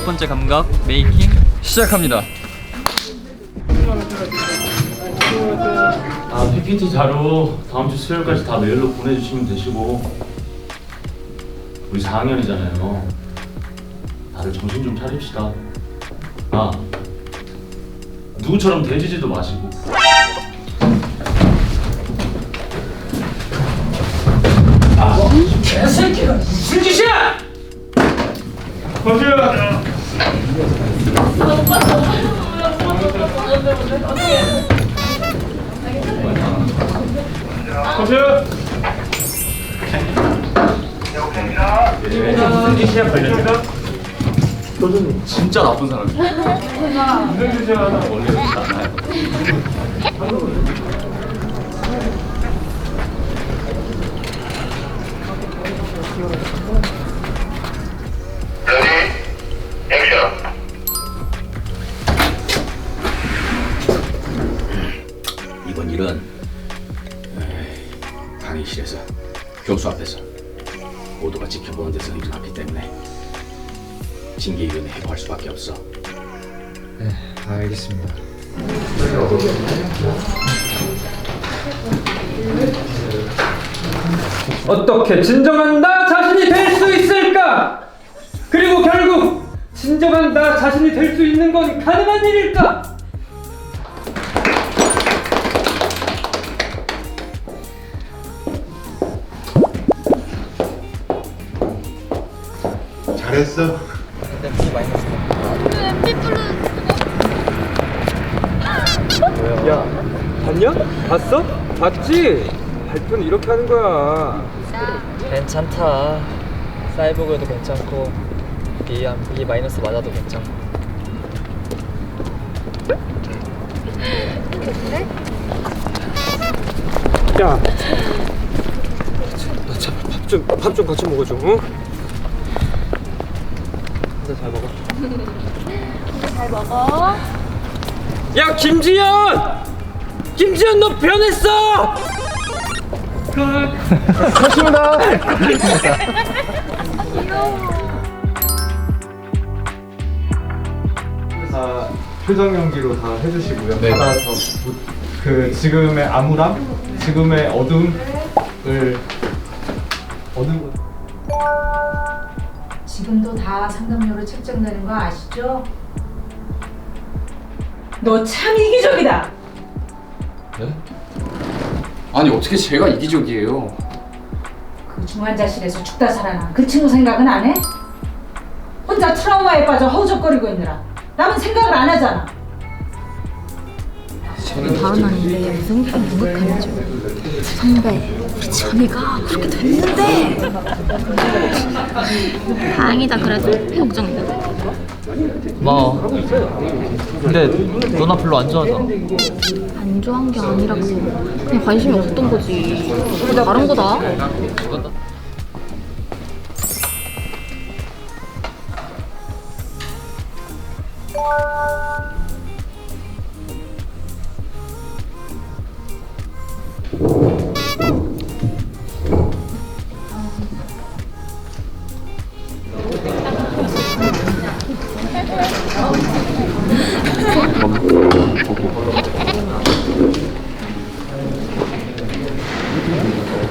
번째 감각 메이킹 시작합니다. PPT 자료 다음 주 수요일까지 다 메일로 보내주시면 되시고, 우리 4학년이잖아요. 다들 정신 좀 차립시다. 누구처럼 대지지도 마시고. 개새끼가 무슨 짓이야! 거기야! 거기야! 무슨 짓이야 걸렸어? 교수님 진짜 나쁜 사람이야. 무슨 짓이야 원래 그렇지 않아요. 이번 일은 강의실에서 교수 앞에서 모두가 지켜보는 데서 일어났기 때문에 징계위원회 해고할 수밖에 없어. 네, 알겠습니다. 어떻게 진정한 나 자신이 될 수 있을까? 그리고 결국 진정한 나 자신이 될 수 있는 건 가능한 일일까? 잘했어. 야, 봤냐? 봤어? 봤지? 발표는 이렇게 하는 거야. 괜찮다. 사이보그도 괜찮고 B 마이너스 맞아도 괜찮고. 야, 밥 좀 같이 먹어줘, 응? 근데 잘 먹어. 잘 먹어. 야, 김지현! 김지현 너 변했어! 다 표정 연기로 다 해주시고요. 받아서 그 지금의 암울함, 지금의 어둠을 지금도 다 상담료로 책정되는 거 아시죠? 너 참 이기적이다. 네? 아니 어떻게 제가 이기적이에요? 그 중환자실에서 죽다 살아난 그 친구 생각은 안 해? 혼자 트라우마에 빠져 허우적거리고 있느라 남은 생각을 안 하잖아. 다음 날인데 무슨 게 묵묵하죠. 선배, 우리 지원이가 그렇게 됐는데. 다행이다 그래도 걱정이다. 고마워. 근데 너나 별로 안 좋아하잖아. 안 좋아한 게 아니라 그냥 관심이 없었던 거지. 그게 다른 거다.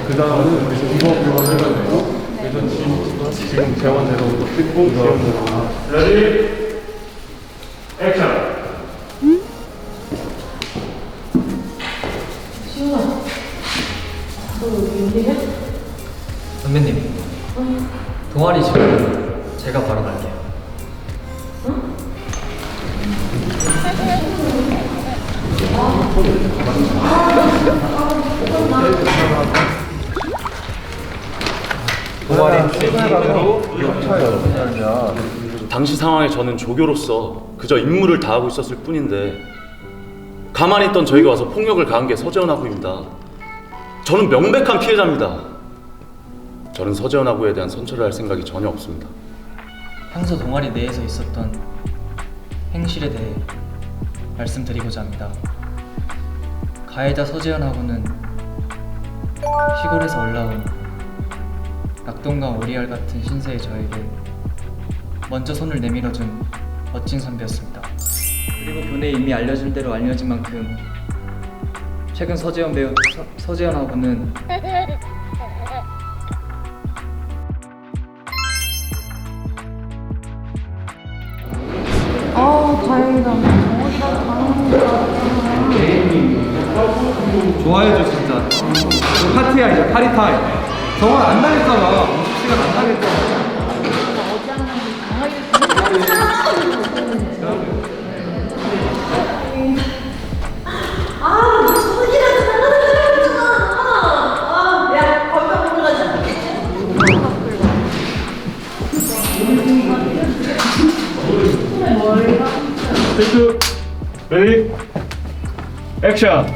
그 다음은 이거 해가지고 그래서 지금 재원대로 찍고 레디 액션. 선배님, 동아리 지금 제가 바로 갈게요. 당시 상황에 저는 조교로서 그저 임무를 다하고 있었을 뿐인데 가만히 있던 저에게 와서 폭력을 가한 게 서재원 학우입니다. 저는 명백한 피해자입니다. 저는 서재원 학우에 대한 선처를 할 생각이 전혀 없습니다. 평소 동아리 내에서 있었던 행실에 대해 말씀드리고자 합니다. 가해자 서재현하고는 시골에서 올라온 낙동강 오리알 같은 신세의 저에게 먼저 손을 내밀어준 멋진 선배였습니다. 그리고 교내에 이미 알려진 대로 알려진 만큼 최근 서재현 배우 서재현하고는 좋아해줘 진짜. 파티야 이제 파리 타임. 정원 안 나겠잖아. 50시간 안 나겠잖아. 테이크 레디 액션.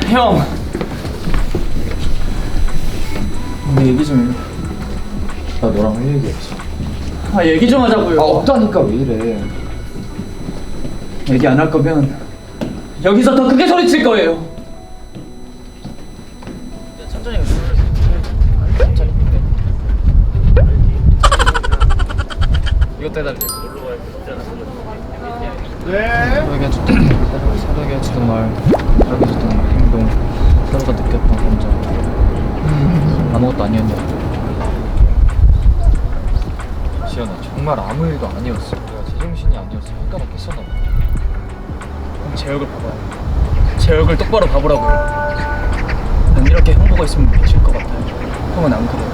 형! 우리 얘기 좀 해. 나 너랑 할 얘기 없어. 아 얘기 좀 하자고요. 아 없다니까 왜 이래? 얘기 안 할 거면 여기서 더 크게 소리칠 거예요. 천천히 천천히. 이것도 해달래. 서로에게 해주던 말, 서로에게 해주던 행동, 서로가 느꼈던 감정 아무것도 아니었냐. 지현아 정말 아무 일도 아니었어. 내가 제정신이 아니었어. 헷갈렸게 했었나 봐. 형 제 얼굴 봐봐요. 제 얼굴 똑바로 봐보라고요. 난 이렇게 형 보고 있으면 미칠 것 같아요. 형은 안 그래요.